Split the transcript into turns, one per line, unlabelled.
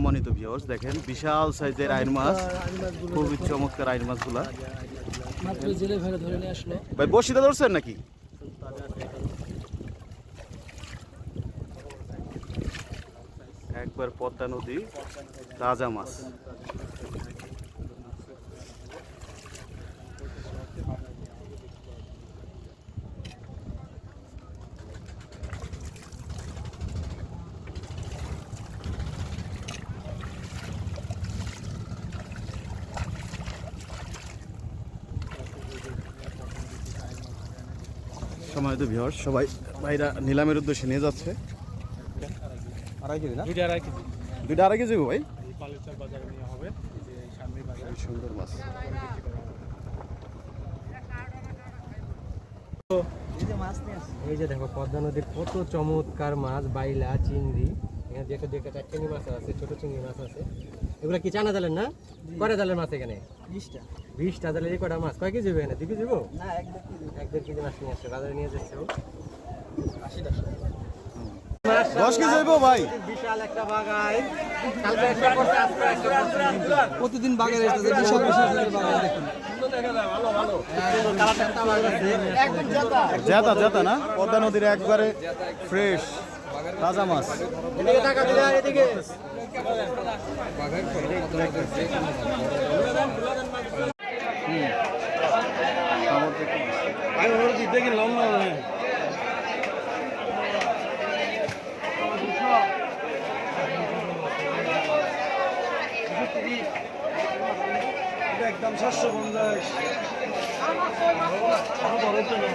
সম্মানিত ভিউয়ার্স, দেখেন বিশাল সাইজের আইন মাছ, খুবই চমৎকার আইন মাছগুলা।
মাত্র জেলে ভেড়ে ধরে নিয়ে আসলো
ভাই বসিতে ধরছেন নাকি? একবার পদ্মা নদী, তাজা মাছ। সম্মানিত ভিউয়ার্স, সবাই ভাইরা নিলামের উদ্দেশ্যে নিয়ে যাচ্ছে।
আড়াই কেজি না?
দুইটা আড়াই কেজি
দুইটা আড়াই কেজি ভাই,
পালেচার বাজারে নিয়ে হবে। এই যে সামনে বাজার
সুন্দর মাছ।
এই যে দেখো পদ্মা নদীর কত চমৎকার মাছ, বাইলা, চিংড়ি, এখানে দুইটা চার চিংড়ি মাছ আছে, ছোট চিংড়ি মাছ আছে। এগুলো কি চানা জালের না? কয়টা জালের মাছ এখানে? 20টা জালের। এই কটা মাছ কয় কেজি হবে এখানে? 2 কেজি হবো? না, 1-1.5 কেজি মাছ নিয়ে আসছে, বাজারে নিয়ে যাচ্ছে ও।
10 কেজি হইব ভাই।
বিশাল একটা বাগাই, কালকে একটা করছে, আজকে একটা করছে।
প্রতিদিন বাগানে আসতেছে বিশাল বিশাল বাগান দেখুন।
জেতা জেতা না, পদ্মা নদীর একবারে ফ্রেশ তাজা মাছ।
এদিকে টাকা দিলে এদিকে
একদম 750